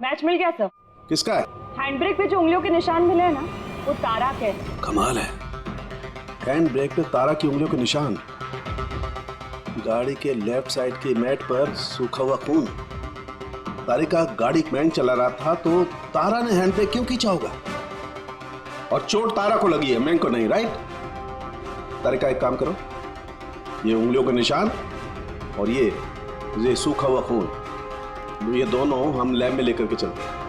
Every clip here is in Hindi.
मैच मिल गया सर। किसका है? हैंड ब्रेक पे जो उंगलियों के निशान मिले हैं ना, वो तारा के। कमाल है, हैंड ब्रेक पे तारा की उंगलियों के निशान। गाड़ी के लेफ्ट साइड की मैट पर सूखा हुआ खून। तारिका गाड़ी मैन चला रहा था तो तारा ने हैंड ब्रेक क्यों खींचा होगा? और चोट तारा को लगी है, मैन को नहीं, राइट? तारिका एक काम करो, ये उंगलियों के निशान और ये सूखा हुआ खून, ये दोनों हम लैब में लेकर के चलते हैं।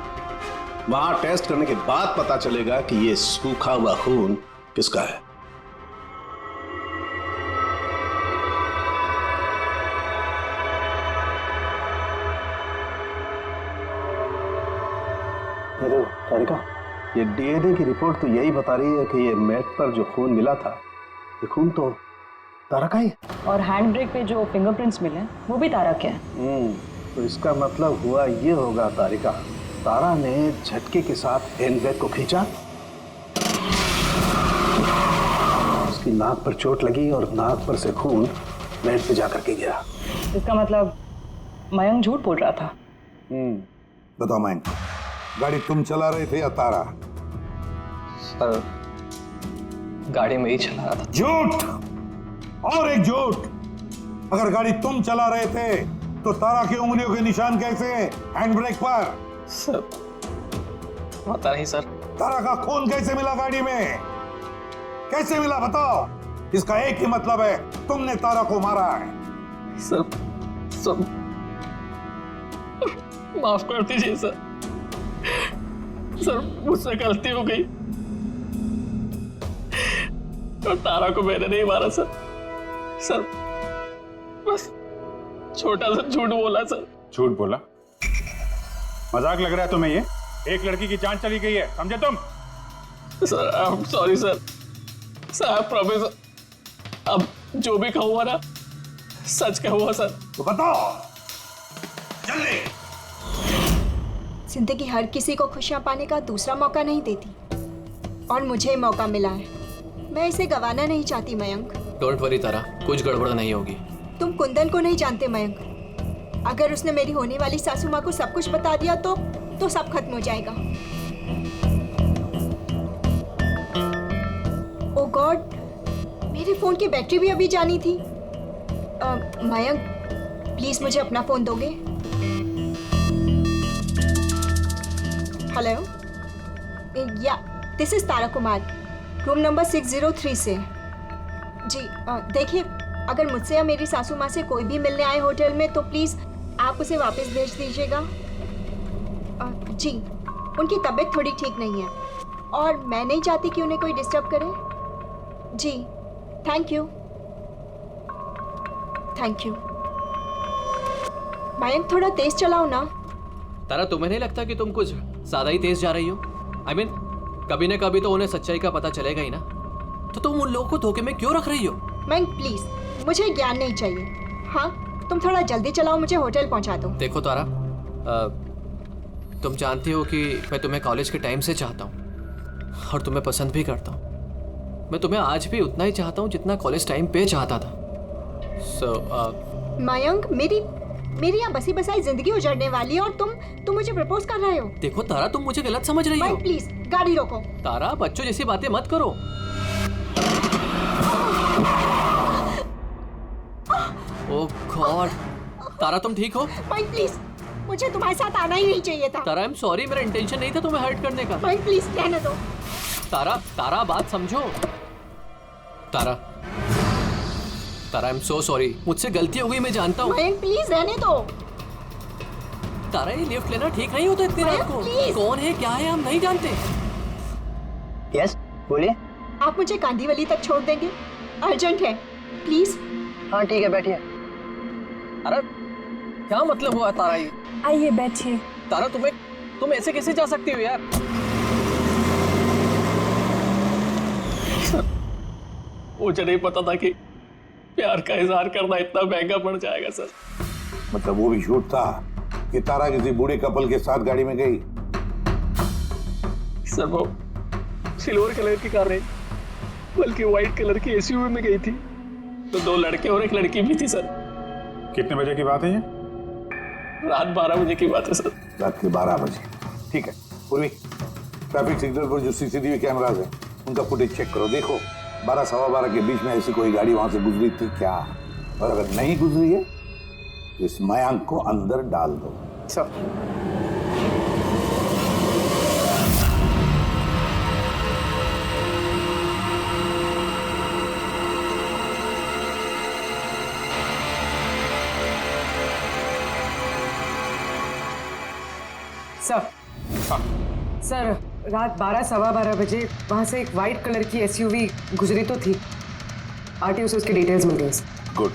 वहां टेस्ट करने के बाद पता चलेगा कि ये सूखा हुआ खून किसका है। अरे तारिका, ये डीएनए की रिपोर्ट तो यही बता रही है कि ये मैट पर जो खून मिला था, ये खून तो तारा का ही है। और हैंड ब्रेक पे जो फिंगरप्रिंट्स मिले वो भी तारा के हैं। तो इसका मतलब हुआ ये होगा तारिका, तारा ने झटके के साथ हैंड ब्रेक को खींचा, उसकी नाक पर चोट लगी और नाक पर से खून मैट पे जाकर के गिरा। इसका मतलब मयंक झूठ बोल रहा था। बताओ मयंक, गाड़ी तुम चला रहे थे या तारा? सर, गाड़ी में ही चला रहा था। झूठ और एक झूठ। अगर गाड़ी तुम चला रहे थे तो तारा की उंगलियों के निशान कैसे हैंड ब्रेक पर? सर, पता नहीं सर। तारा का खून कैसे मिला गाड़ी में? कैसे मिला बताओ? इसका एक ही मतलब है, तुमने तारा को मारा है। सर माफ कर दीजिए सर। सर, मुझसे गलती हो गई और तारा को मैंने नहीं मारा सर। सर, बस छोटा सा झूठ बोला सर। झूठ बोला? मजाक लग रहा है तुम्हें? ये एक लड़की की जान चली गई है, समझे तुम? Sir, I am sorry sir. Sir, I promise, अब जो भी कहूँगा ना सच कहूँगा सर। तो बताओ जल्दी। जिंदगी हर किसी को खुशियां पाने का दूसरा मौका नहीं देती और मुझे मौका मिला है, मैं इसे गंवाना नहीं चाहती मयंक। डोंट वरी तारा, कुछ गड़बड़ नहीं होगी। तुम कुंदन को नहीं जानते मयंक, अगर उसने मेरी होने वाली सासू माँ को सब कुछ बता दिया तो सब खत्म हो जाएगा। ओ गॉड, मेरे फोन की बैटरी भी अभी जानी थी। मयंक, प्लीज मुझे अपना फोन दोगे? हेलो, या this is Tara Kumar, room number 603 से। जी देखिए, अगर मुझसे या मेरी सासू माँ से कोई भी मिलने आए होटल में तो प्लीज़ आप उसे वापस भेज दीजिएगा। जी, उनकी तबीयत थोड़ी ठीक नहीं है और मैं नहीं चाहती कि उन्हें कोई डिस्टर्ब करे। जी, thank you. Thank you. Mayank, थोड़ा तेज चलाओ ना। तारा, तुम्हें नहीं लगता कि तुम कुछ ज्यादा ही तेज जा रही हो? I mean, कभी ना कभी तो उन्हें सच्चाई का पता चलेगा ही ना, तो तुम उन लोगों को धोखे में क्यों रख रही हो? मयंक प्लीज, मुझे ज्ञान नहीं चाहिए। हाँ, तुम थोड़ा जल्दी चलाओ, मुझे होटल पहुंचा दो। देखो तारा, तुम जानती हो कि मैं तुम्हें कॉलेज के टाइम से चाहता हूँ और तुम्हें पसंद भी करता हूँ। मैं तुम्हें आज भी उतना ही चाहता हूँ जितना कॉलेज टाइम पे चाहता था। मयंक, मेरी यहाँ बसी बसाई जिंदगी उजड़ने वाली है और तुम मुझे प्रपोज कर रहे हो। देखो तारा, तुम मुझे गलत समझ रही हो। प्लीज गाड़ी रोको। तारा, बच्चों जैसी बातें मत करो। ओह गॉड, तारा तुम ठीक हो? माइक प्लीज, मुझे तुम्हारे साथ आना ही नहीं चाहिए था। तारा, आई एम सॉरी, मेरा इंटेंशन नहीं था तुम्हें हर्ट करने का। माइक प्लीज रहने दो। तारा बात समझो। तारा, आई एम सो सॉरी, मुझसे गलती हो गई, मैं जानता हूँ। माइक प्लीज रहने दो। तारा, ये लिफ्ट लेना ठीक नहीं होता इतनी रात को। कौन है, क्या है, हम नहीं जानते। यस, बोलिए। आप मुझे कांदीवली तक छोड़ देंगे? अर्जेंट है, प्लीज। हाँ ठीक है, बैठिए। अरे क्या मतलब हुआ तारा ये? आइए बैठिए। तारा, तुम ऐसे कैसे जा सकती हो यार? मुझे नहीं पता था कि प्यार का इजहार करना इतना महंगा पड़ जाएगा सर। मतलब वो भी झूठ था कि तारा किसी बूढ़े कपल के साथ गाड़ी में गई? सर, वो सिल्वर कलर की कार नहीं बल्कि व्हाइट कलर की एसयूवी में गई थी, तो 2 लड़के और 1 लड़की भी थी सर। कितने बजे की बात है ये? रात 12 बजे की बात है सर। रात के 12 बजे, ठीक है। पूर्वी, ट्रैफिक सिग्नल पर जो सीसीटीवी कैमराज है उनका फुटेज चेक करो, देखो 12 सवा 12 के बीच में ऐसी कोई गाड़ी वहां से गुजरी थी क्या, और अगर नहीं गुजरी है तो इस मयांक को अंदर डाल दो। सर सर रात 12 सवा 12 बजे वहाँ से एक वाइट कलर की एसयूवी गुजरी तो थी। आरटीओ से उसकी डिटेल्स मिल गई। गुड,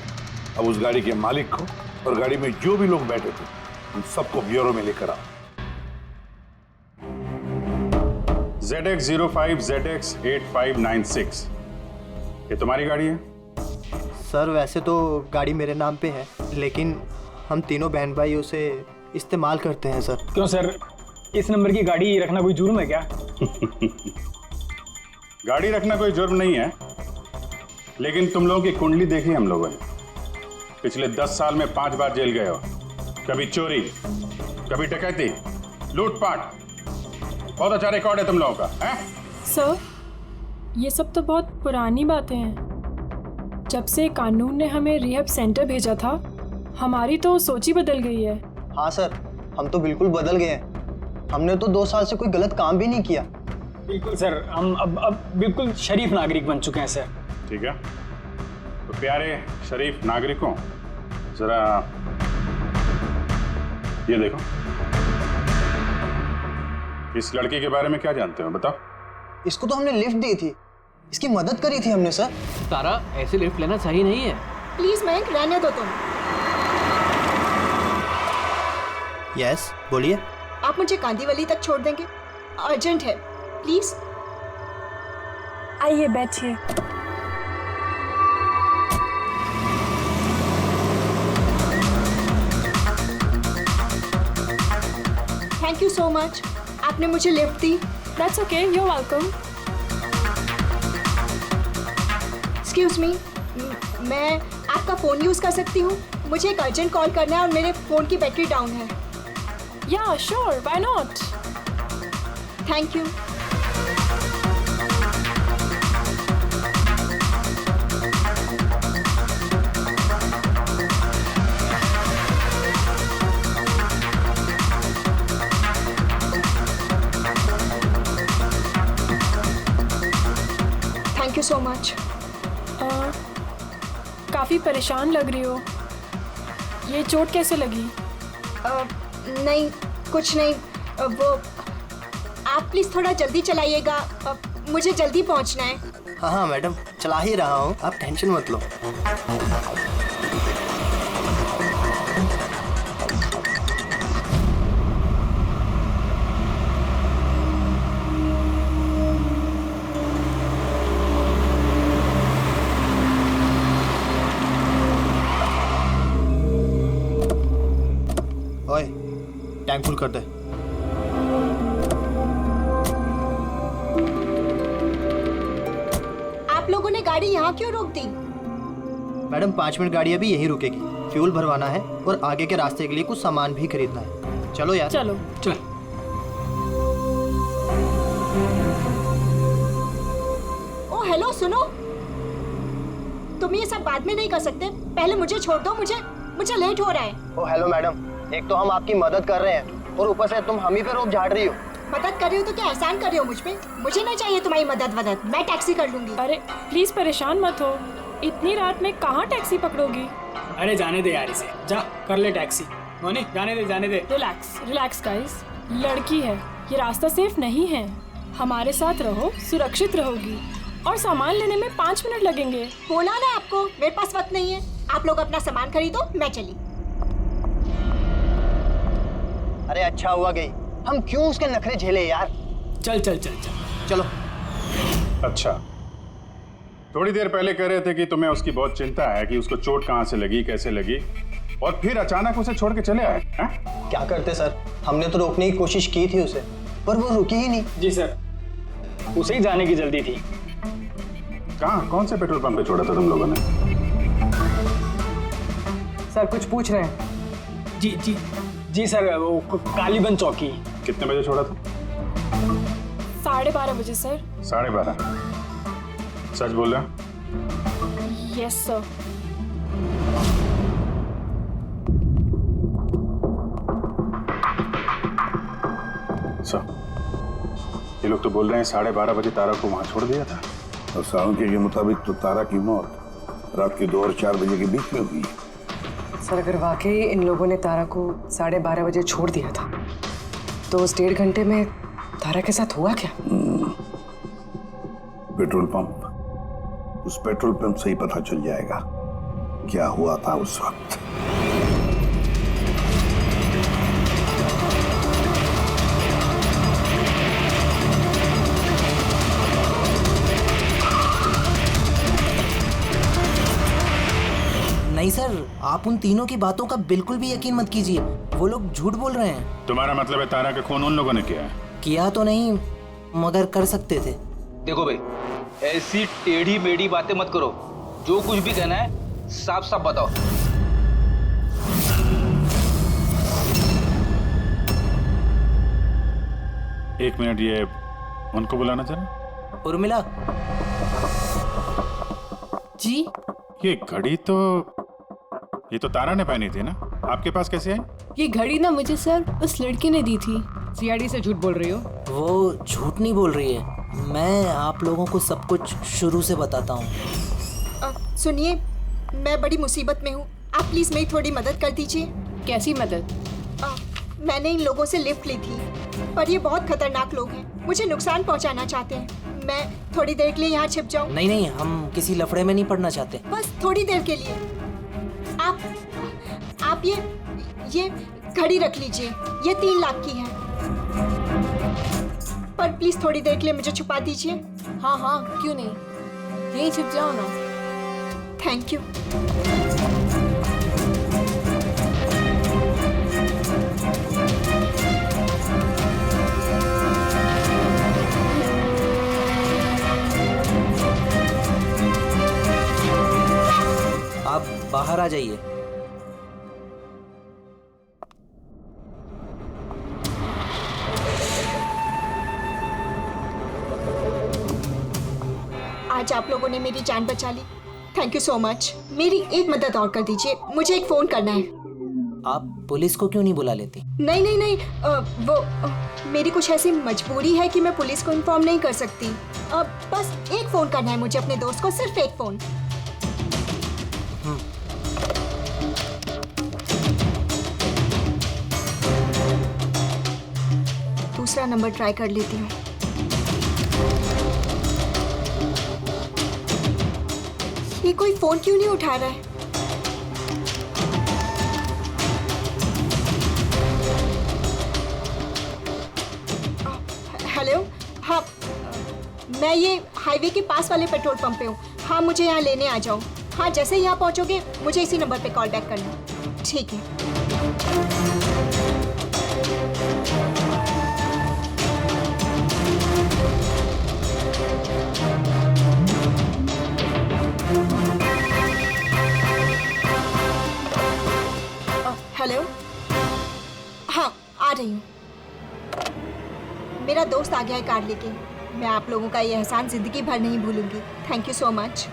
अब उस गाड़ी के मालिक को और गाड़ी में जो भी लोग बैठे थे उन सबको ब्यूरो में लेकर आओ। ZX05 ZX8596 ये तुम्हारी गाड़ी है? सर वैसे तो गाड़ी मेरे नाम पे है, लेकिन हम तीनों बहन भाई उसे इस्तेमाल करते हैं सर। क्यों सर, इस नंबर की गाड़ी रखना कोई जुर्म है क्या? गाड़ी रखना कोई जुर्म नहीं है, लेकिन तुम लोगों की कुंडली देखी हम लोगों ने। पिछले 10 साल में 5 बार जेल गए हो। कभी चोरी, कभी डकैती, लूटपाट, बहुत अच्छा रिकॉर्ड है तुम लोगों का है? सर ये सब तो बहुत पुरानी बातें हैं। जब से कानून ने हमें रिहैब सेंटर भेजा था हमारी तो सोच ही बदल गई है। हाँ सर, हम तो बिल्कुल बदल गए हैं। हमने तो 2 साल से कोई गलत काम भी नहीं किया। बिल्कुल सर, हम अब बिल्कुल शरीफ नागरिक बन चुके हैं सर। ठीक है, तो प्यारे शरीफ नागरिकों, जरा ये देखो, इस लड़की के बारे में क्या जानते हो बताओ? इसको तो हमने लिफ्ट दी थी, इसकी मदद करी थी हमने सर। तारा, ऐसे लिफ्ट लेना सही नहीं है। प्लीज मयंक रहने दो तुम। यस बोलिए। आप मुझे कांदीवली तक छोड़ देंगे? अर्जेंट है, प्लीज। आइए बैठिए। थैंक यू सो मच, आपने मुझे लिफ्ट दी। That's okay, you are welcome. Excuse me, मैं आपका फ़ोन यूज़ कर सकती हूँ? मुझे एक अर्जेंट कॉल करना है और मेरे फ़ोन की बैटरी डाउन है। या sure, why not. Thank you. Thank you so much. काफ़ी परेशान लग रही हो, ये चोट कैसे लगी? नहीं, कुछ नहीं। वो आप प्लीज़ थोड़ा जल्दी चलाइएगा, मुझे जल्दी पहुंचना है। हाँ हाँ मैडम, चला ही रहा हूँ, आप टेंशन मत लो। ओए, टैंक फुल कर दे। आप लोगों ने गाड़ी यहाँ क्यों रोक दी? मैडम 5 मिनट गाड़ी अभी यहीं रुकेगी, फ्यूल भरवाना है और आगे के रास्ते के लिए कुछ सामान भी खरीदना है। चलो यार। चलो चल। ओ हेलो, सुनो, तुम ये सब बाद में नहीं कर सकते, पहले मुझे छोड़ दो, मुझे लेट हो रहा है। ओ हेलो मैडम, एक तो हम आपकी मदद कर रहे हैं और ऊपर से तुम हम ही पे रोक झाड़ रही हो। मदद कर रही हो तो क्या एहसान कर रही हो मुझ पे? मुझे नहीं चाहिए तुम्हारी मदद वदद, मैं टैक्सी कर लूंगी। अरे प्लीज़ परेशान मत हो, इतनी रात में कहाँ टैक्सी पकड़ोगी? अरे जाने दे यार इसे, जा कर ले टैक्सी। मोनी जाने दे जाने दे। रिलैक्स रिलैक्स गाइस, लड़की है, ये रास्ता सेफ नहीं है। हमारे साथ रहो, सुरक्षित रहोगी, और सामान लेने में 5 मिनट लगेंगे। बोला ना आपको, मेरे पास वक्त नहीं है। आप लोग अपना सामान खरीदो, मैं चली। अरे अच्छा हुआ गई, हम क्यों उसके नखरे झेले यार। चल चल चल चल चलो। अच्छा, थोड़ी देर पहले कह रहे थे कि तुम्हें उसकी बहुत चिंता है कि उसको चोट कहाँ से लगी, कैसे लगी, और फिर अचानक उसे छोड़ के चले आए हैं? क्या करते सर, हमने तो रोकने की कोशिश की थी उसे, पर वो रुकी ही नहीं। जी सर, उसे ही जाने की जल्दी थी। कहाँ, कौन से पेट्रोल पंप पे छोड़ा था तुम लोगों ने? सर कुछ पूछ रहे हैं। जी जी, जी सर, वो कालीबंद चौकी। कितने बजे छोड़ा था? 12:30 बजे सर। 12:30। सच बोल रहा? Yes sir. सर, ये लोग तो बोल रहे हैं 12:30 बजे तारा को वहां छोड़ दिया था। और सावंकी के मुताबिक तो तारा की मौत रात के 2 और 4 बजे के बीच में हुई। सर अगर वाकई इन लोगों ने तारा को 12:30 बजे छोड़ दिया था तो उस 1.5 घंटे में तारा के साथ हुआ क्या? पेट्रोल पंप, उस पेट्रोल पंप से ही पता चल जाएगा क्या हुआ था उस वक्त। नहीं सर, आप उन तीनों की बातों का बिल्कुल भी यकीन मत कीजिए। वो लोग झूठ बोल रहे हैं। तुम्हारा मतलब है तारा का खून उन लोगों ने किया है? किया तो नहीं, मगर कर सकते थे। देखो भाई, ऐसी टेढ़ी मेढ़ी बातें मत करो। जो कुछ भी कहना है साफ साफ बताओ। एक मिनट, ये उनको बुलाना जरा। उर्मिला जी। ये घड़ी तो ये तो तारा ने पहनी थी ना, आपके पास कैसे आई? ये घड़ी ना मुझे सर उस लड़की ने दी थी। सीआईडी से झूठ बोल रही हो? वो झूठ नहीं बोल रही है। मैं आप लोगों को सब कुछ शुरू से बताता हूँ। सुनिए, मैं बड़ी मुसीबत में हूँ, आप प्लीज़ मेरी थोड़ी मदद कर दीजिए। कैसी मदद? मैंने इन लोगों से लिफ्ट ली थी, पर ये बहुत खतरनाक लोग हैं, मुझे नुकसान पहुँचाना चाहते हैं। मैं थोड़ी देर के लिए यहाँ छिप जाऊँ? नहीं नहीं, हम किसी लफड़े में नहीं पड़ना चाहते। बस थोड़ी देर के लिए। आप ये घड़ी रख लीजिए, ये 3 लाख की है, पर प्लीज थोड़ी देर के लिए मुझे छुपा दीजिए। हाँ हाँ, क्यों नहीं, यहीं छिप जाओ ना। Thank you. आप बाहर आ जाइए। आज आप लोगों ने मेरी जान बचा ली, थैंक यू सो मच। मेरी एक मदद और कर दीजिए, मुझे एक फोन करना है। आप पुलिस को क्यों नहीं बुला लेती? नहीं, मेरी कुछ ऐसी मजबूरी है कि मैं पुलिस को इन्फॉर्म नहीं कर सकती। बस एक फोन करना है मुझे अपने दोस्त को, सिर्फ एक फोन। दूसरा नंबर ट्राई कर लेती हूँ। ये कोई फोन क्यों नहीं उठा रहा है? हेलो, हाँ, मैं ये हाईवे के पास वाले पेट्रोल पंप पे हूँ। हाँ, मुझे यहाँ लेने आ जाओ। हाँ, जैसे ही यहाँ पहुँचोगे मुझे इसी नंबर पे कॉल बैक करना। ठीक है। हेलो, हाँ, आ रही हूँ। मेरा दोस्त आ गया है कार लेके। मैं आप लोगों का ये एहसान जिंदगी भर नहीं भूलूंगी। Thank you so much.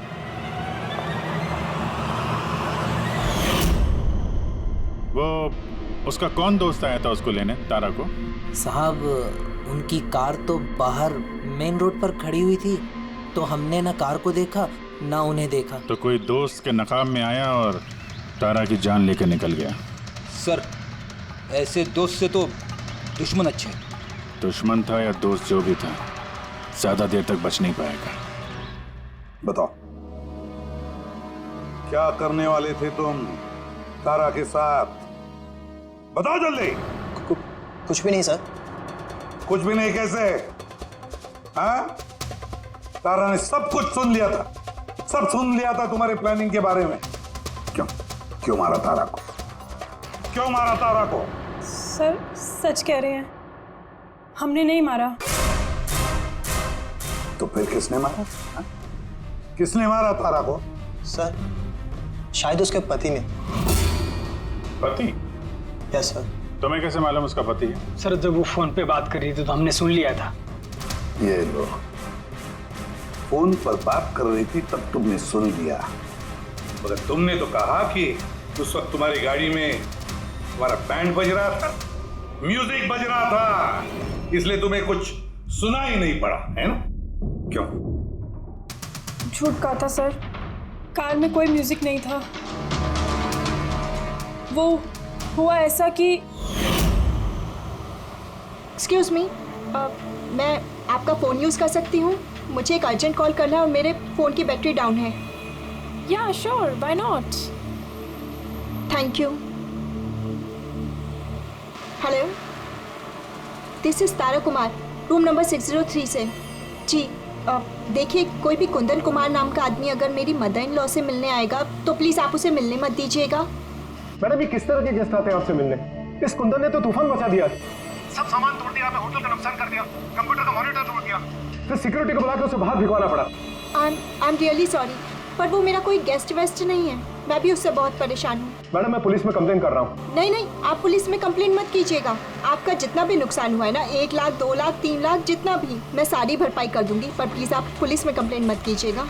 वो उसका कौन दोस्त आया था उसको लेने, तारा को? साहब, उनकी कार तो बाहर मेन रोड पर खड़ी हुई थी, तो हमने ना कार को देखा ना उन्हें देखा। तो कोई दोस्त के नकाब में आया और तारा की जान लेकर निकल गया। सर, ऐसे दोस्त से तो दुश्मन अच्छे। दुश्मन था या दोस्त, जो भी था, ज्यादा देर तक बच नहीं पाएगा। बताओ, क्या करने वाले थे तुम तारा के साथ? बताओ जल्दी। कुछ भी नहीं सर। कुछ भी नहीं कैसे? हाँ, तारा ने सब कुछ सुन लिया था, सब सुन लिया था तुम्हारे प्लानिंग के बारे में। क्यों मारा तारा को? क्यों मारा तारा को? सर सच कह रहे हैं, हमने नहीं मारा। तो फिर किसने मारा? हा? किसने मारा तारा को? सर, शायद उसके पति ने। पति? Yes sir. तुम्हें कैसे मालूम उसका पति है? सर जब वो फोन पे बात कर रही थी तो हमने सुन लिया था। ये लो, फोन पर बात कर रही थी तब तुमने सुन लिया, मगर तुमने तो कहा कि उस वक्त तुम्हारी गाड़ी में तुम्हारा बैंड बज रहा था, म्यूजिक बज रहा था, इसलिए तुम्हें कुछ सुना ही नहीं पड़ा, है ना? क्यों? झूठ कहा था सर, कार में कोई म्यूजिक नहीं था। वो हुआ ऐसा कि एक्सक्यूज मी, मैं आपका फ़ोन यूज़ कर सकती हूँ? मुझे एक अर्जेंट कॉल करना है और मेरे फ़ोन की बैटरी डाउन है। या sure, why not. Thank you. Hello, this is Tara Kumar, room number 603 से। जी देखिए, कोई भी कुंदन कुमार नाम का आदमी अगर मेरी मदर इन लॉ से मिलने आएगा तो प्लीज़ आप उसे मिलने मत दीजिएगा। मैडम, ये किस तरह के गेस्ट आते हैं आपसे मिलने? इस कुंदन ने तो तूफान मचा दिया, सब सामान तोड़ दिया, हमें होटल का नुकसान कर दिया, कंप्यूटर का मॉनिटर तोड़ दिया, फिर सिक्योरिटी को बुला के उसे बाहर भिगवाना पड़ा। आई एम रियली सॉरी, पर वो मेरा कोई गेस्ट वेस्ट नहीं है, मैं भी उससे बहुत परेशान हूँ। मैडम, मैं पुलिस में कंप्लेन कर रहा हूँ। नहीं, आप पुलिस में कंप्लेन मत कीजिएगा। आपका जितना भी नुकसान हुआ है ना, 1 लाख, 2 लाख, 3 लाख, जितना भी, मैं सारी भरपाई कर दूंगी, पर प्लीज़ आप पुलिस में कंप्लेन मत कीजिएगा।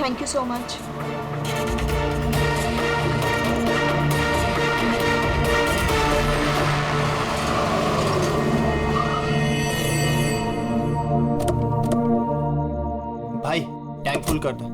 Thank you so much. भाई टैंक फुल कर दो।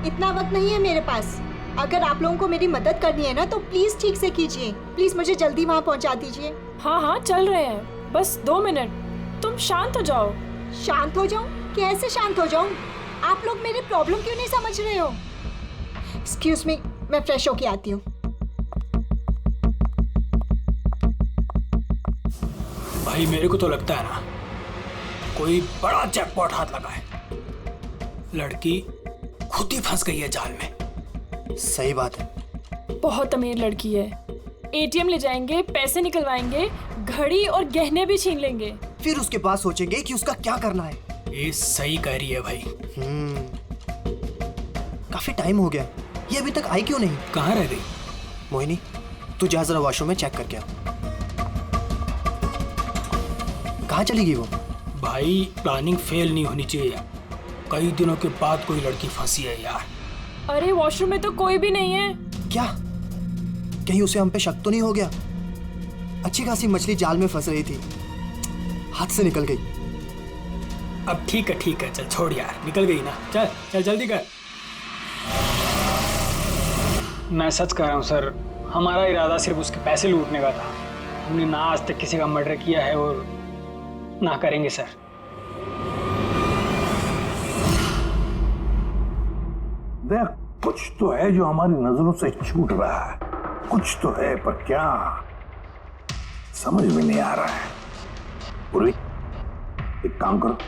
इतना वक्त नहीं है मेरे पास। अगर आप लोगों को मेरी मदद करनी है ना तो प्लीज ठीक से कीजिए। प्लीज मुझे जल्दी वहाँ पहुँचा दीजिए। हाँ चल रहे हैं, बस 2 मिनट। तुम शांत हो जाओ। शांत हो जाऊं? कैसे शांत हो जाऊं? आप लोग मेरी प्रॉब्लम क्यों नहीं समझ रहे हो? एक्सक्यूज मी, मैं फ्रेश होके आती हूँ। भाई मेरे को तो लगता है ना कोई बड़ा जैकपॉट हाथ लगा है। लड़की खुद ही फंस गई है जाल में। सही बात है, बहुत अमीर लड़की है। एटीएम ले जाएंगे, पैसे निकलवाएंगे, घड़ी और गहने भी छीन लेंगे। फिर उसके बाद सोचेंगे कि उसका क्या करना है। ये सही कह रही है भाई। काफी टाइम हो गया, ये अभी तक आई क्यों नहीं? कहाँ रह गई? मोहिनी, तू जा जरा वॉशरूम में चेक करके आ। कहाँ चली गई वो? भाई प्लानिंग फेल नहीं होनी चाहिए। कई दिनों के बाद कोई लड़की फंसी है यार। अरे वॉशरूम में तो कोई भी नहीं है। क्या? कहीं उसे हम पे शक तो नहीं हो गया? अच्छी खासी मछली जाल में फंस रही थी, हाथ से निकल गई। अब ठीक है, चल छोड़ यार, निकल गई ना। चल जल्दी कर। मैं सच कह रहा हूँ सर, हमारा इरादा सिर्फ उसके पैसे लूटने का था। हमने ना आज तक किसी का मर्डर किया है और ना करेंगे सर। देख, कुछ तो है जो हमारी नजरों से छूट रहा है, कुछ तो है, पर क्या समझ में नहीं आ रहा है। पूर्वी, एक काम करो,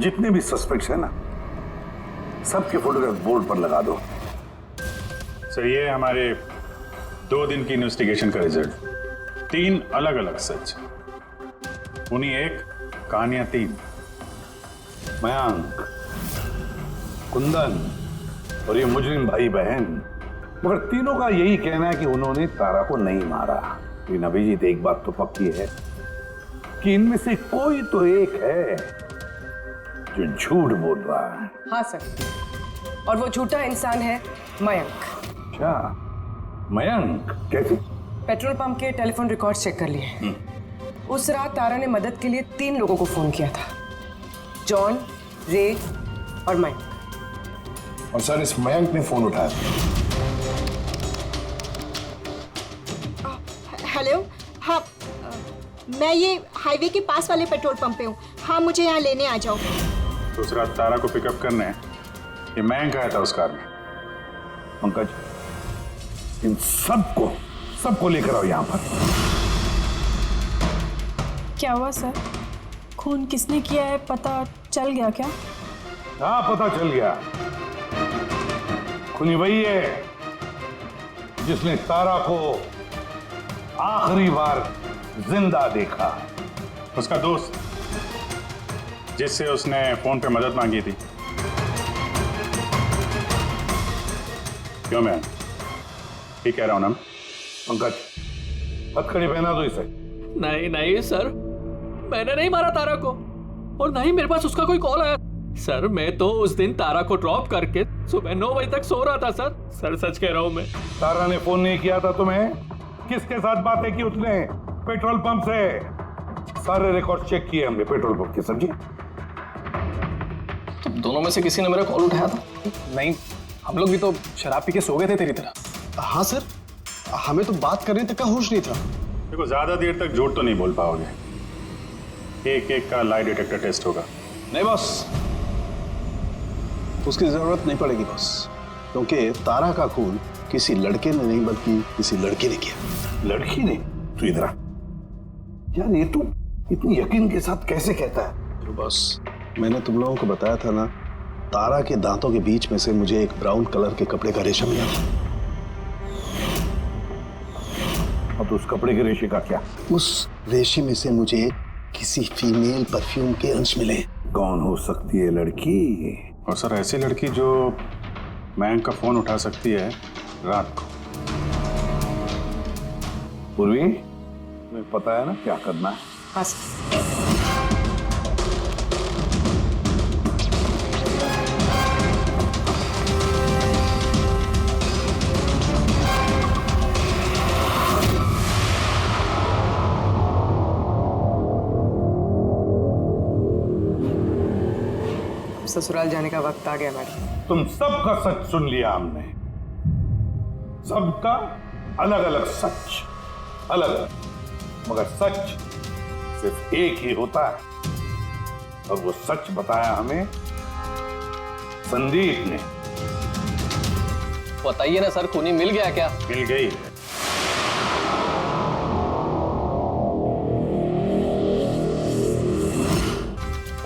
जितने भी सस्पेक्ट्स है ना, सबके फोटोग्राफ बोर्ड पर लगा दो। सर, ये हमारे 2 दिन की इन्वेस्टिगेशन का रिजल्ट। 3 अलग अलग सच, उन्हीं एक, कहानियां 3। मयंक, कुंदन और ये मुजरिम भाई बहन, मगर तीनों का यही कहना है कि उन्होंने तारा को नहीं मारा। लेकिन अभिजीत, एक बात तो पक्की है कि इनमें से कोई तो एक है जो झूठ बोल रहा है। हाँ सर, और वो झूठा इंसान है मयंक। अच्छा, मयंक कैसे? पेट्रोल पंप के टेलीफोन रिकॉर्ड्स चेक कर लिए। उस रात तारा ने मदद के लिए 3 लोगों को फोन किया था, जॉन, रे और मयंक। और सर, इस मयंक ने फोन उठाया। हेलो, हाँ, मैं ये हाईवे के पास वाले पेट्रोल पंप पे हूँ। हाँ, मुझे यहाँ लेने आ जाओ। तो उस रात तारा को पिकअप करने ये मयंक आया था उस कार में। पंकज, इन सबको लेकर आओ यहाँ पर। क्या हुआ सर? खून किसने किया है पता चल गया क्या? हाँ, पता चल गया। खूनी वही है जिसने तारा को आखिरी बार जिंदा देखा। उसका दोस्त जिससे उसने फोन पे मदद मांगी थी। क्यों मैन, ठीक कह रहा हूं ना? पंकज, हथकड़ी पहना दो इसे। नहीं नहीं सर, मैंने नहीं मारा तारा को, और नहीं मेरे पास उसका कोई कॉल आया। सर मैं तो उस दिन तारा को ड्रॉप करके सुबह 9 बजे तक सो रहा था सर। सर सच कह रहा हूं मैं। तारा ने फोन नहीं किया था तुम्हें? किसके साथ बातें की उसने? पेट्रोल पंप से। सारे रिकॉर्ड चेक किए हमने पेट्रोल पंप के। समझे? तो दोनों में से किसी ने मेरा कॉल उठाया था? नहीं, हम लोग भी तो शराब पी के सो गए थे तेरी तरह। हाँ सर, हमें तो बात करने तक का होश नहीं था। देखो, ज्यादा देर तक झूठ तो नहीं बोल पाओगे। एक एक का लाई डिटेक्टर टेस्ट होगा। नहीं बॉस, उसकी जरूरत नहीं पड़ेगी बॉस, क्योंकि तारा का खून किसी लड़के ने नहीं बल्कि किसी लड़की ने किया। लड़की ने? तू इधर आ यार, ये तू इतनी यकीन के साथ कैसे कहता है? तो बॉस, मैंने तुम लोगों को बताया था ना, तारा के दांतों के बीच में से मुझे एक ब्राउन कलर के कपड़े का रेशा मिला था। और उस कपड़े के रेशे का क्या? उस रेशे में से मुझे किसी फीमेल परफ्यूम के अंश मिले। कौन हो सकती है लड़की? और सर, ऐसी लड़की जो मयंक का फोन उठा सकती है रात को। पूर्वी, तुम्हें पता है ना क्या करना है? हाँ सर। ससुराल जाने का वक्त आ गया मैडम। तुम सबका सच सुन लिया हमने, सबका अलग अलग सच, अलग अलग, मगर सच सिर्फ एक ही होता है। और वो सच बताया हमें संदीप ने। बताइए ना सर, खूनी मिल गया क्या? मिल गई।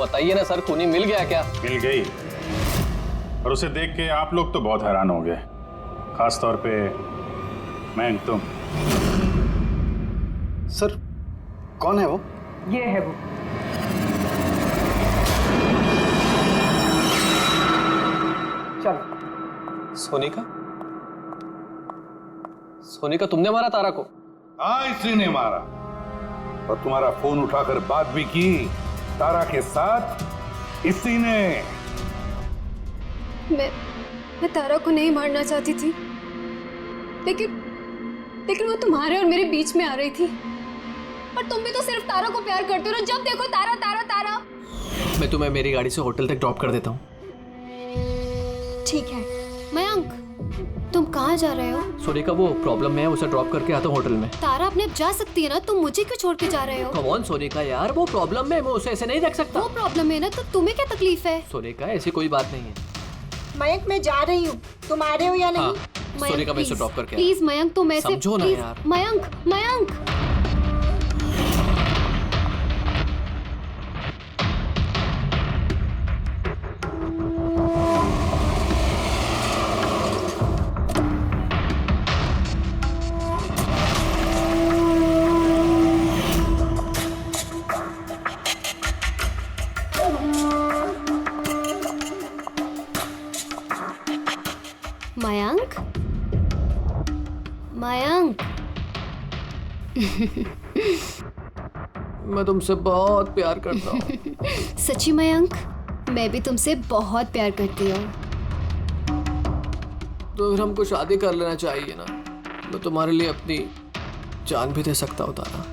बताइए ना सर, खूनी मिल गया क्या? मिल गई। और उसे देख के आप लोग तो बहुत हैरान हो गए, खास तौर पे मयंक तुम। सर, कौन है वो? ये है वो। चलो। सोनिका? सोनिका, तुमने मारा तारा को? हाँ, इसी ने मारा। और तुम्हारा फोन उठाकर बात भी की तारा के साथ इसी ने। मैं तारा को नहीं मारना चाहती थी, लेकिन वो तुम्हारे और मेरे बीच में आ रही थी। और तुम भी तो सिर्फ तारा को प्यार करते हो ना, जब देखो तारा तारा तारा। मैं तुम्हें मेरी गाड़ी से होटल तक ड्रॉप कर देता हूँ। ठीक है। मयंक, तुम कहाँ जा रहे हो? सोनिका, वो प्रॉब्लम में है, उसे ड्रॉप करके आता हूँ होटल में। तारा अपने आप जा सकती है ना, तुम मुझे क्यों छोड़ के जा रहे हो? कम ऑन सोनिका यार, वो प्रॉब्लम में है, मैं उसे ऐसे नहीं रख सकता। वो प्रॉब्लम है ना, तो तुम्हें क्या तकलीफ है? सोनिका, ऐसी कोई बात नहीं है। मयंक, मैं जा रही हूँ, तुम आ रहे हो या नहीं? हाँ, सोनिका, मैं इसे ड्रॉप करके प्लीज मयंक, तुम ऐसे समझो ना यार। मयंक, मयंक। मयंक, मयंक। मैं तुमसे बहुत प्यार करता हूँ। सच्ची मयंक, मैं भी तुमसे बहुत प्यार करती हूँ। तो फिर हमको शादी कर लेना चाहिए ना, मैं तुम्हारे लिए अपनी जान भी दे सकता हूँ तारा।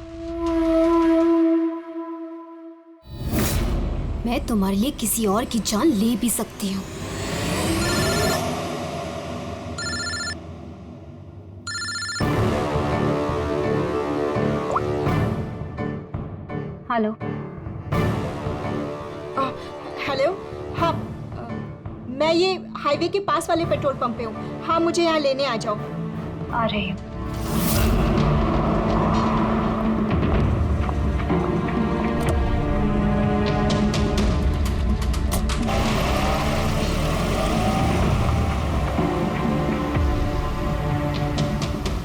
मैं तुम्हारे लिए किसी और की जान ले भी सकती हूँ। हेलो। हेलो। हाँ, मैं ये हाईवे के पास वाले पेट्रोल पंप पे हूँ। हाँ, मुझे यहाँ लेने आ जाओ। आ रही हूँ।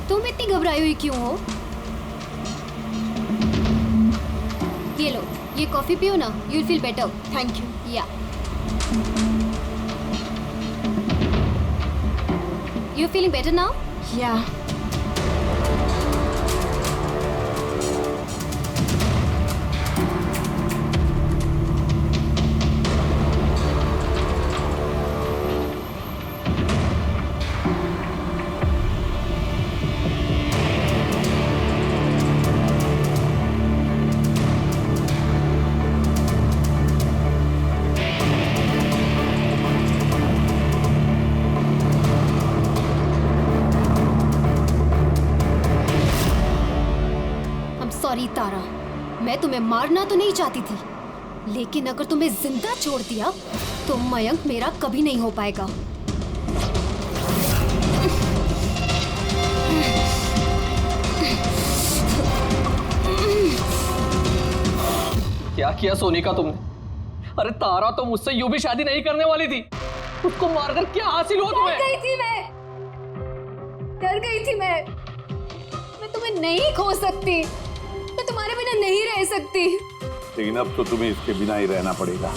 तुम इतनी घबराई हुई क्यों हो? कॉफी पियो ना, you will feel better. Thank you. या यू फीलिंग बेटर नाउ? या सॉरी तारा, मैं तुम्हें मारना तो नहीं चाहती थी, लेकिन अगर तुम्हें जिंदा छोड़ दिया तो मयंक मेरा कभी नहीं हो पाएगा। क्या किया सोनिका तुमने? अरे तारा तो मुझसे यूं भी शादी नहीं करने वाली थी, उसको मारकर क्या हासिल हुआ तुम्हें? डर गई थी मैं तुम्हें नहीं खो सकती, मैं तुम्हारे बिना नहीं रह सकती। लेकिन अब तो तुम्हें इसके बिना ही रहना पड़ेगा,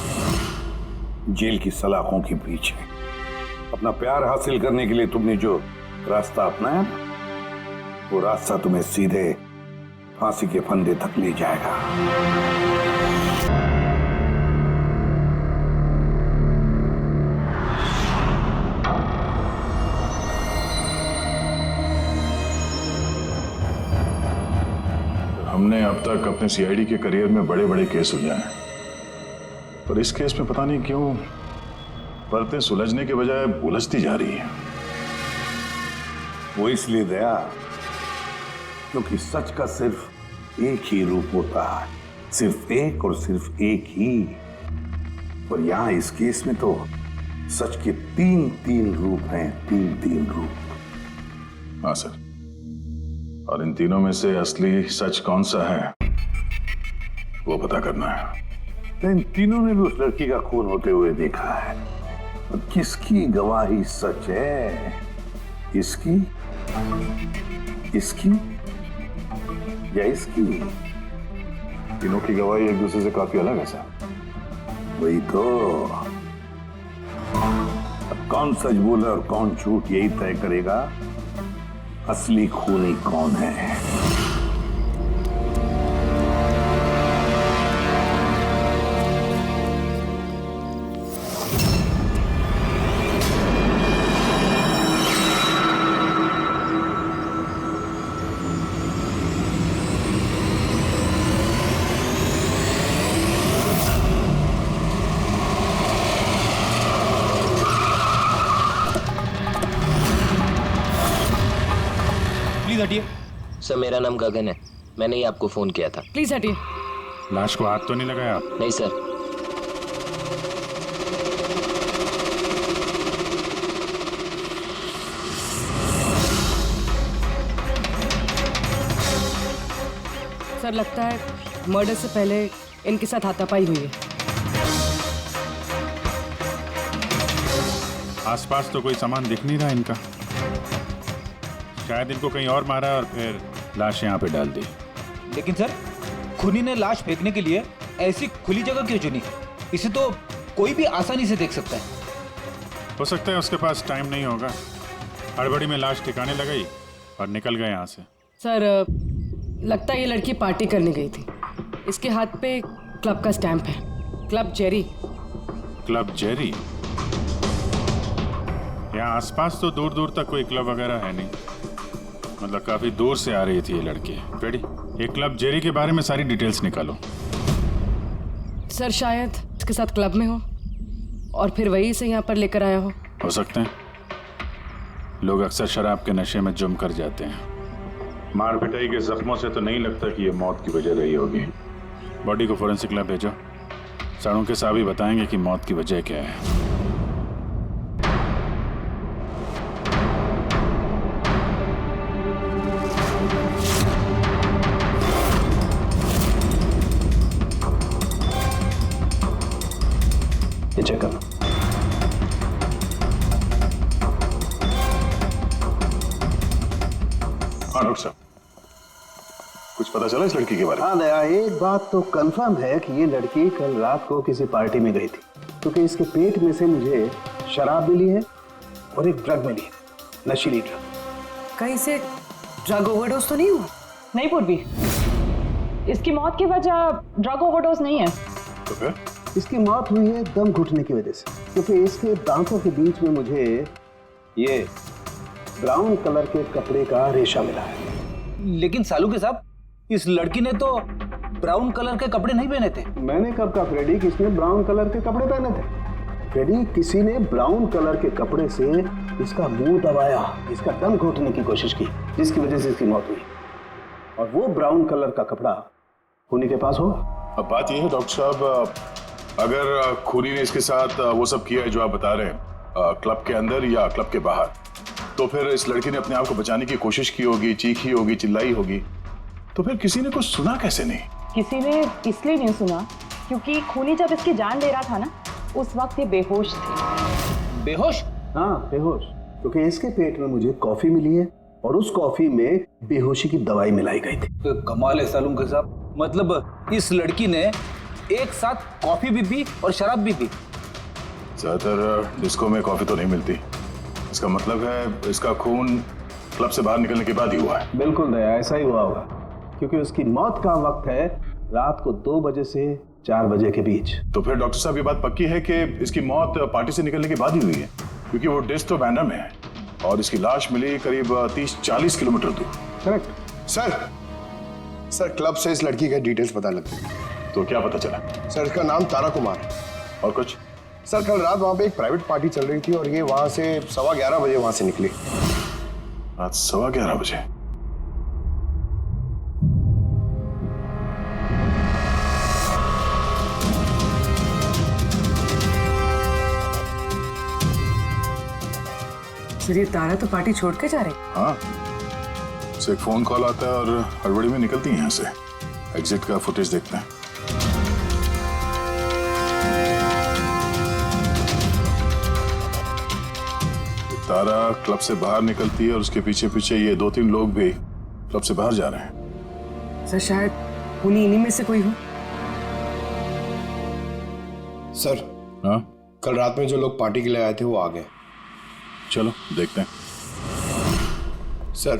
जेल की सलाखों के पीछे। अपना प्यार हासिल करने के लिए तुमने जो रास्ता अपनाया ना, वो रास्ता तुम्हें सीधे फांसी के फंदे तक ले जाएगा। हमने अब तक अपने सीआईडी के करियर में बड़े बड़े केस सुलझाए हैं, पर इस केस में पता नहीं क्यों परतें सुलझने के बजाय उलझती जा रही हैं। वो इसलिए दया, क्योंकि सच का सिर्फ एक ही रूप होता है, सिर्फ एक और सिर्फ एक ही। और यहां इस केस में तो सच के तीन रूप हैं, तीन रूप। हाँ सर, और इन तीनों में से असली सच कौन सा है वो पता करना है। तो इन तीनों ने भी उस लड़की का खून होते हुए देखा है, और किसकी गवाही सच है? इसकी, इसकी या इसकी? तीनों की गवाही एक दूसरे से काफी अलग है सर। वही तो, अब कौन सच बोला और कौन झूठ, यही तय करेगा असली खूनी कौन है। सर मेरा नाम गगन है, मैंने ही आपको फोन किया था। प्लीज हटिए। लाश को हाथ तो नहीं लगाया आप? नहीं सर। सर लगता है मर्डर से पहले इनके साथ हाथापाई हुई है। आसपास तो कोई सामान दिख नहीं रहा इनका, शायद इनको कहीं और मारा और फिर लाश यहाँ पे डाल दी। लेकिन सर, खूनी ने लाश फेंकने के लिए ऐसी खुली जगह क्यों चुनी? इसे तो कोई भी आसानी से देख सकता है। हो सकता है उसके पास टाइम नहीं होगा, हड़बड़ी में लाश ठिकाने लगाई और निकल गए यहाँ से। सर लगता है ये लड़की पार्टी करने गई थी। इसके हाथ पे क्लब का स्टैंप है, क्लब जेरी। Club Jerry? यहाँ आसपास तो दूर दूर तक कोई क्लब वगैरह है नहीं, मतलब काफी दूर से आ रही थी ये लड़की। पेड़ी, ये क्लब जेरी के बारे में सारी डिटेल्स निकालो। सर शायद इसके साथ क्लब में हो और फिर वही से यहाँ पर लेकर आया हो सकते हैं। लोग अक्सर शराब के नशे में जुम कर जाते हैं। मार पिटाई के जख्मों से तो नहीं लगता कि ये मौत की वजह रही होगी। बॉडी को फोरेंसिक लैब भेजो, सारों के साहब ही बताएंगे कि मौत की वजह क्या है। ये चेक करना। हाँ डॉक्टर साहब, कुछ पता चला इस लड़की के बारे में? हाँ दया, एक बात तो कंफर्म है कि ये लड़की कल रात को किसी पार्टी में गई थी, क्योंकि इसके पेट में से मुझे शराब मिली है और एक ड्रग मिली है, नशीली ड्रग। कहीं से ड्रग ओवरडोज तो नहीं हुआ? नहीं पूर्वी, इसकी मौत की वजह ड्रग ओवरडोज नहीं है। तो फिर? इसकी मौत हुई है दम घुटने की वजह से, क्योंकि इसके दांतों के बीच में मुझे ये ब्राउन कलर के कपड़े का रेशा मिला है। लेकिन सालू के साहब, इस लड़की ने तो ब्राउन कलर के कपड़े नहीं पहने थे। मैंने कब कहा फ्रेडी किसने ब्राउन कलर के कपड़े पहने थे? फ्रेडी, किसी ने ब्राउन कलर के कपड़े से इसका मुंह दबाया, इसका दम घोटने की कोशिश की, जिसकी वजह से इसकी मौत हुई। और वो ब्राउन कलर का कपड़ा खूनी के पास होगा। अब बात यह है डॉक्टर साहब, अगर खूनी ने इसके साथ वो सब किया है जो आप बता रहे हैं, क्लब के अंदर या क्लब के बाहर, तो फिर इस लड़की ने अपने आप को बचाने की कोशिश की होगी, चीखी होगी, चिल्लाई होगी, तो फिर किसी ने कुछ सुना कैसे नहीं? किसी ने इसलिए नहीं सुना क्योंकि खूनी जब इसकी जान ले रहा था ना, उस वक्त ये बेहोश थे। बेहोश? हाँ बेहोश, क्योंकि इसके पेट में मुझे कॉफी मिली है और उस कॉफी में बेहोशी की दवाई मिलाई गई थी। तो कमाल है सालूम के साहब, मतलब इस लड़की ने एक साथ कॉफी भी पी और शराब भी पी। ज्यादातर डिस्को में कॉफी तो नहीं मिलती, इसका मतलब है इसका खून क्लब से बाहर निकलने के बाद ही हुआ है। बिल्कुल दया, ऐसा ही हुआ होगा, क्योंकि उसकी मौत का वक्त है रात को 2 बजे से 4 बजे के बीच। तो फिर डॉक्टर साहब ये बात पक्की है कि इसकी मौत पार्टी से निकलने के बाद ही हुई है, क्योंकि वो डिस्क तो बैंड्रा में है और इसकी लाश मिली करीब 30-40 किलोमीटर दूर। करेक्ट सर, क्लब से इस लड़की के डिटेल्स पता लगते हैं। तो क्या पता चला? सर, इसका नाम तारा कुमार है। और कुछ? सर, कल रात वहाँ पे एक प्राइवेट पार्टी चल रही थी और ये वहाँ से 11:15 बजे वहाँ से निकली। रात 11:15 बजे? सर, ये तारा तो पार्टी छोड़ के जा रही। हाँ, उसे एक फोन कॉल आता है और हड़बड़ी में निकलती है यहाँ से। एग्जिट का फुटेज देखते हैं। तारा क्लब से बाहर निकलती है और उसके पीछे पीछे ये 2-3 लोग भी क्लब से बाहर जा रहे हैं। सर, शायद खूनी इन्हीं में से कोई हो। सर, हाँ? कल रात में जो लोग पार्टी के लिए आए थे वो आ गए। चलो देखते हैं। सर,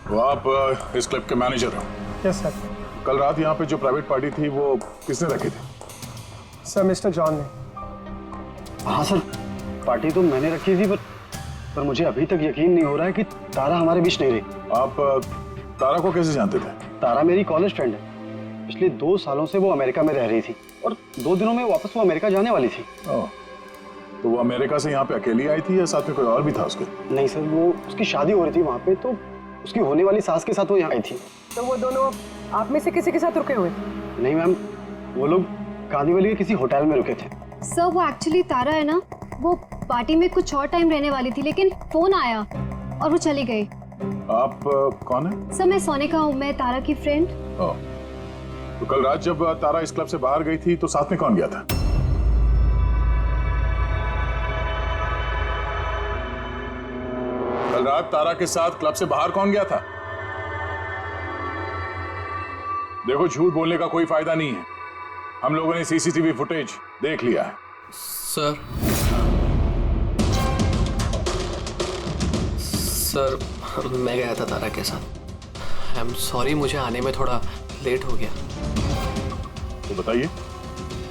वो आप इस क्लब के मैनेजर हो? Yes sir. कल रात यहाँ पे जो प्राइवेट पार्टी थी वो किसने रखी थी? सर, मिस्टर जॉन ने। हाँ सर, पार्टी तो मैंने रखी थी, पर मुझे अभी तक यकीन नहीं हो रहा है कि तारा हमारे बीच नहीं रही। आप तारा को कैसे जानते थे? तारा मेरी कॉलेज फ्रेंड है। पिछले 2 सालों से वो अमेरिका में रह रही थी और 2 दिनों में वापस वो अमेरिका जाने वाली थी। तो वो अमेरिका से यहाँ पे अकेली आई थी या साथ में कोई और भी था उसके? नहीं सर, वो उसकी शादी हो रही थी वहाँ पे, तो उसकी होने वाली सास के साथ वो यहाँ आई थी। तो वो दोनों आप में से किसी के साथ रुके हुए? नहीं मैम, वो लोग कार्निवल के किसी होटल में रुके थे। सर, वो एक्चुअली तारा है ना, वो पार्टी में कुछ और टाइम रहने वाली थी, लेकिन फोन आया और वो चली गई। आप कौन है? सर, मैं सोनिका हूँ, मैं तारा की फ्रेंड। तो कल रात जब तारा इस क्लब से बाहर गई थी तो साथ में कौन गया था? कल रात तारा के साथ क्लब से बाहर कौन गया था? देखो, झूठ बोलने का कोई फायदा नहीं है। हम लोगों ने सीसीटीवी फुटेज देख लिया है। सर, मैं गया था तारा के साथ। आई एम सॉरी, मुझे आने में थोड़ा लेट हो गया। तो बताइए,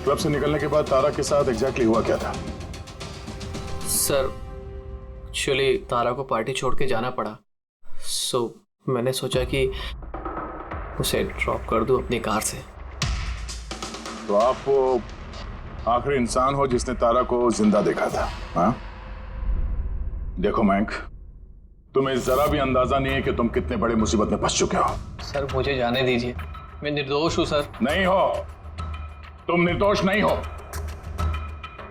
क्लब से निकलने के बाद तारा के साथ एग्जैक्टली हुआ क्या था? सर, एक्चुअली तारा को पार्टी छोड़ के जाना पड़ा, सो मैंने सोचा कि उसे ड्रॉप कर दूं अपनी कार से। तो आप वो आखिरी इंसान हो जिसने तारा को जिंदा देखा था, हाँ? देखो मयंक, तुम्हें जरा भी अंदाजा नहीं है कि तुम कितने बड़े मुसीबत में फंस चुके हो। सर, मुझे जाने दीजिए, मैं निर्दोष हूं। सर, नहीं हो, तुम निर्दोष नहीं हो।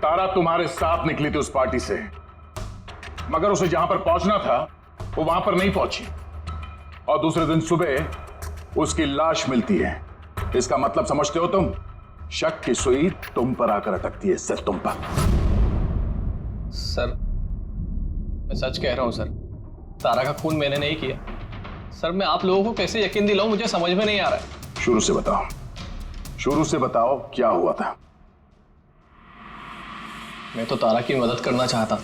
तारा तुम्हारे साथ निकली थी उस पार्टी से, मगर उसे जहां पर पहुंचना था वो वहां पर नहीं पहुंची और दूसरे दिन सुबह उसकी लाश मिलती है। इसका मतलब समझते हो तुम? शक की सुई तुम पर आकर अटकती है, सिर्फ तुम पर। सर, मैं सच कह रहा हूँ सर, तारा का खून मैंने नहीं किया। सर मैं आप लोगों को कैसे यकीन दिलाऊं, मुझे समझ में नहीं आ रहा है। शुरू से बताओ क्या हुआ था। मैं तो तारा की मदद करना चाहता।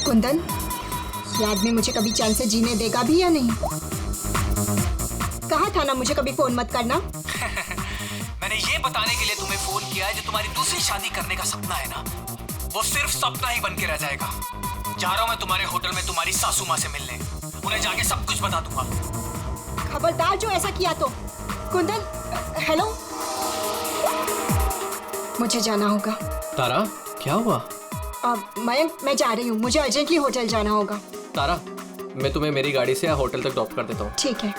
कुंदन, ये आदमी मुझे कभी चैन से जीने देगा भी या नहीं? कहा था ना मुझे कभी फोन मत करना। मैंने ये बताने के लिए तुम्हें फोन किया है, जो तुम्हारी दूसरी शादी करने का सपना है ना, वो सिर्फ सपना ही बन के रह जाएगा। जा रहा हूं मैं तुम्हारे होटल में तुम्हारी सासू माँ से मिलने, उन्हें जाके सब कुछ बता दूंगा। खबरदार जो ऐसा किया तो। कुंदन, हेलो, मुझे जाना होगा। तारा क्या हुआ? मयंक, मैं जा रही हूँ, मुझे अर्जेंटली होटल जाना होगा। तारा, मैं तुम्हें मेरी गाड़ी से होटल तक ड्रॉप कर देता हूँ। ठीक है।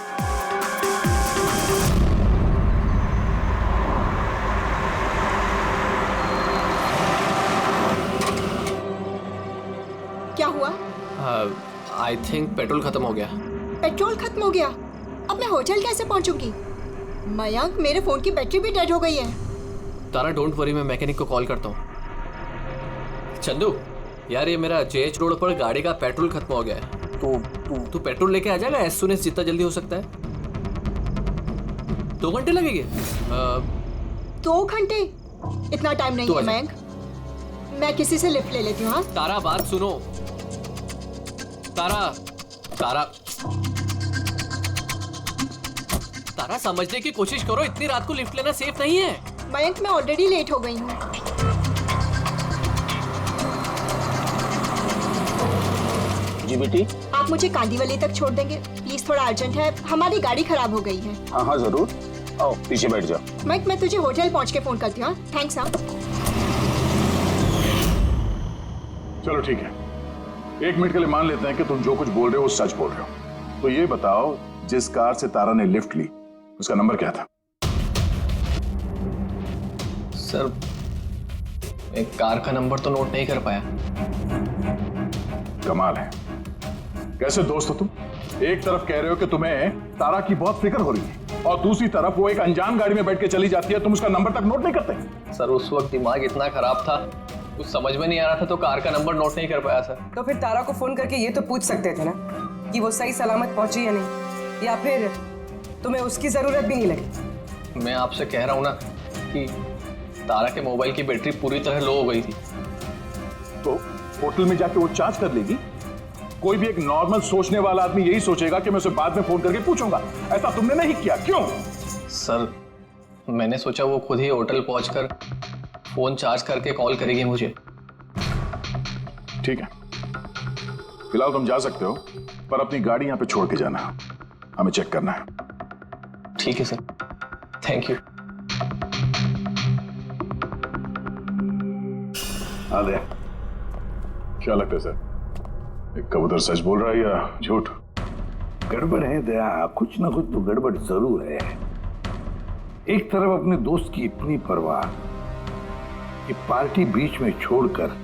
क्या हुआ? आई थिंक पेट्रोल खत्म हो गया। पेट्रोल खत्म हो गया? अब मैं होटल कैसे पहुंचूंगी? मयंक, मेरे फोन की बैटरी भी डेड हो गई है। तारा डोंट वरी, मैं मैकेनिक को कॉल करता हूँ। चंदू यार, ये मेरा जेएच रोड पर गाड़ी का पेट्रोल खत्म हो गया है। तो तू पेट्रोल लेके आ जाएगा एज सून एज जितना जल्दी हो सकता है। 2 घंटे लगेंगे। 2 घंटे? इतना टाइम नहीं है मयंक, मैं किसी से लिफ्ट ले लेती हूँ। हाँ तारा, बात सुनो। तारा तारा तारा समझने की कोशिश करो, इतनी रात को लिफ्ट लेना सेफ नहीं है। मयंक, मैं ऑलरेडी लेट हो गई हूँ। जी बेटी। आप मुझे कांदीवली तक छोड़ देंगे प्लीज? थोड़ा अर्जेंट है, हमारी गाड़ी खराब हो गई है। हाँ जरूर, आओ पीछे बैठ जाओ। मयंक, मैं तुझे होटल पहुँच के फोन करती हूँ। थैंक्स। हाँ चलो ठीक है, 1 मिनट के लिए मान लेते हैं कि तुम जो कुछ बोल रहे हो वो सच बोल रहे हो। तो ये बताओ, जिस कार से तारा ने लिफ्ट ली उसका नंबर क्या था? सर, एक कार का नंबर तो नोट नहीं कर पाया। कमाल है, कैसे दोस्त हो तुम? एक तरफ कह रहे हो कि तुम्हें तारा की बहुत फिक्र हो रही है और दूसरी तरफ वो एक अनजान गाड़ी में बैठ के चली जाती है, तुम उसका नंबर तक नोट नहीं करते। सर उस वक्त दिमाग इतना खराब था, कुछ समझ में नहीं आ रहा था, तो कार का नंबर नोट नहीं कर पाया सर। तो फिर तारा को फोन करके ये तो पूछ सकते थे ना कि वो सही सलामत पहुंची या नहीं, या फिर तुम्हें उसकी जरूरत भी नहीं लगी। मैं आपसे कह रहा हूँ ना कि तारा के मोबाइल की बैटरी पूरी तरह लो हो गई थी। तो होटल में जाके वो चार्ज कर लेगी। कोई भी एक नॉर्मल सोचने वाला आदमी यही सोचेगा कि मैं उसे बाद में फोन करके पूछूंगा। ऐसा तुमने नहीं किया, क्यों? सर मैंने सोचा वो खुद ही होटल पहुंचकर फोन चार्ज करके कॉल करेगी मुझे। ठीक है, फिलहाल तुम जा सकते हो, पर अपनी गाड़ी यहाँ पे छोड़ के जाना, हमें चेक करना है। ठीक है सर, थैंक यू। आदे, क्या लगता है सर, एक कबूतर सच बोल रहा है या झूठ? गड़बड़ है दया, कुछ ना कुछ तो गड़बड़ जरूर है। एक तरफ अपने दोस्त की इतनी परवाह कि पार्टी बीच में छोड़कर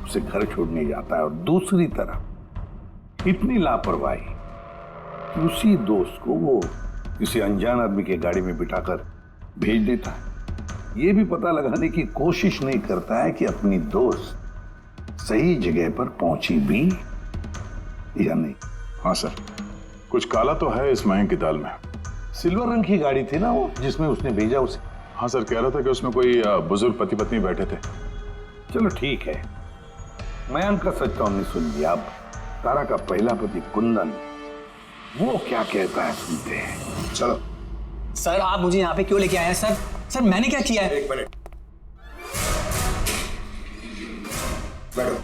उसे घर छोड़ने जाता है, और दूसरी तरफ इतनी लापरवाही कि उसी दोस्त को वो किसी अनजान आदमी के गाड़ी में बिठाकर भेज देता है। ये भी पता लगाने की कोशिश नहीं करता है कि अपनी दोस्त सही जगह पर पहुंची भी या नहीं। हाँ सर, कुछ काला तो है इस मयंक की दाल में। सिल्वर रंग की गाड़ी थी ना वो, जिसमें उसने भेजा उसे। हाँ सर, कह रहा था कि उसमें कोई बुजुर्ग पति पत्नी बैठे थे। चलो ठीक है, मयंक का सच तो हमने सुन लिया। अब तारा का पहला पति कुंदन, वो क्या कहता है सुनते हैं। चलो। सर आप मुझे यहाँ पे क्यों लेके आए हैं सर? सर मैंने क्या किया है? 1 मिनट बैठो।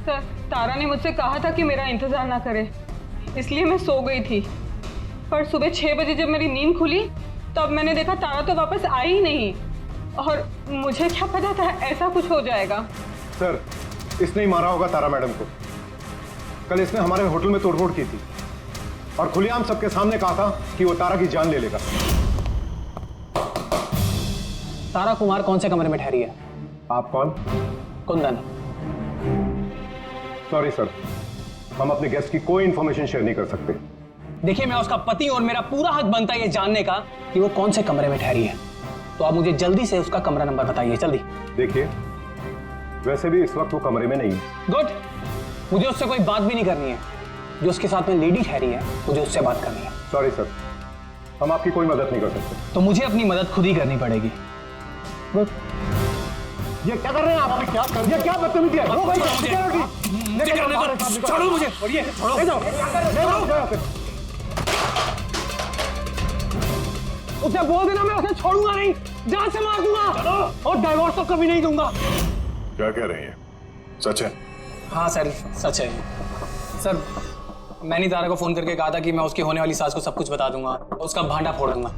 सर तारा ने मुझसे कहा था कि मेरा इंतजार ना करे, इसलिए मैं सो गई थी। पर सुबह 6 बजे जब मेरी नींद खुली तब मैंने देखा तारा तो वापस आई ही नहीं, और मुझे क्या पता था ऐसा कुछ हो जाएगा। सर, इसने ही मारा होगा तारा मैडम को। कल इसने हमारे होटल में तोड़फोड़ की थी और खुलेआम सबके सामने कहा था कि वो तारा की जान ले लेगा। तारा कुमार कौन से कमरे में ठहरी है? आप कौन? कुंदन। सॉरी सर, हम अपने गेस्ट की कोई इंफॉर्मेशन शेयर नहीं कर सकते। देखिए, मैं उसका पति और मेरा पूरा हक बनता है ये जानने का कि वो कौन से कमरे में ठहरी है। तो आप मुझे जल्दी से उसका कमरा नंबर बताइए, जल्दी। देखिए, वैसे भी इस वक्त वो कमरे में नहीं है। गुड, मुझे उससे कोई बात भी नहीं करनी है। जो उसके साथ में लेडी ठहरी है, मुझे उससे बात करनी है। सॉरी सर, हम आपकी कोई मदद नहीं कर सकते। तो मुझे अपनी मदद खुद ही करनी पड़ेगी। गुड। ये क्या कर रहे हैं आप? ये क्या बदतमीजी है? वो भाई, छोड़ो मुझे। उसे बोल देना मैं उसे छोड़ूंगा नहीं, जान से मार दूंगा और डाइवोर्स तो कभी नहीं दूंगा। क्या कह रही है? सच है? हाँ सर, सच है। सर, मैंने तारा को फोन करके कहा था कि मैं उसकी होने वाली सास को सब कुछ बता दूंगा, उसका भांडा फोड़ दूंगा।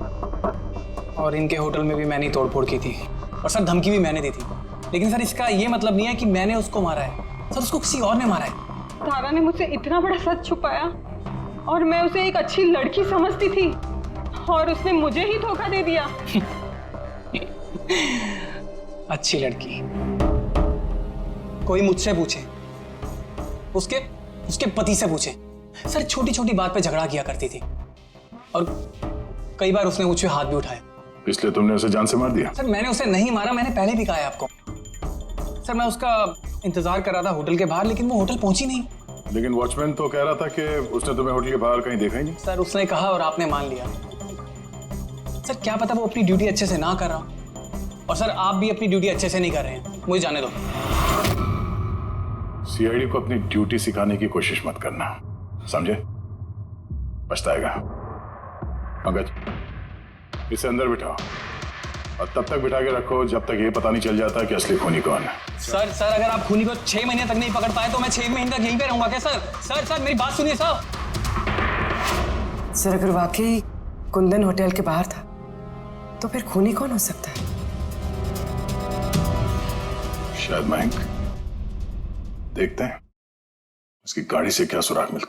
और इनके होटल में भी मैंने तोड़फोड़ की थी और सर धमकी भी मैंने दी थी। लेकिन सर इसका ये मतलब नहीं है कि मैंने उसको मारा है सर, उसको किसी और ने मारा है। तारा ने मुझसे इतना बड़ा सच छुपाया और मैं उसे एक अच्छी लड़की समझती थी और उसने मुझे ही धोखा दे दिया। अच्छी लड़की? कोई मुझसे पूछे, उसके पति से पूछे। सर छोटी छोटी बात पे झगड़ा किया करती थी और कई बार उसने मुझे हाथ भी उठाया। इसलिए तुमने उसे जान से मार दिया? सर मैंने उसे नहीं मारा, मैंने पहले भी कहा है आपको। सर मैं उसका इंतजार कर रहा था होटल के बाहर, लेकिन वो होटल पहुंची नहीं। लेकिन वॉचमैन तो कह रहा था कि उसने तुम्हें होटल के बाहर कहीं देखा ही नहीं। सर उसने कहा और आपने मान लिया। सर क्या पता वो अपनी ड्यूटी अच्छे से ना कर रहा, और सर आप भी अपनी ड्यूटी अच्छे से नहीं कर रहे हैं। मुझे जाने दो। सीआईडी को अपनी ड्यूटी सिखाने की कोशिश मत करना, समझे? पछताएगा। पंकज, इसे अंदर बिठाओ और तब तक बिठा के रखो जब तक ये पता नहीं चल जाता कि असली खूनी कौन है। सर अगर आप खूनी को 6 महीने तक नहीं पकड़ पाए तो मैं 6 महीने तक यहीं पे रहूंगा क्या सर? सर मेरी बात सुनिए साहब। सर अगर वाकई कुंदन होटल के बाहर था तो फिर खूनी कौन हो सकता है? शायद मयंक। देखते हैं उसकी गाड़ी से क्या सुराग मिलता है।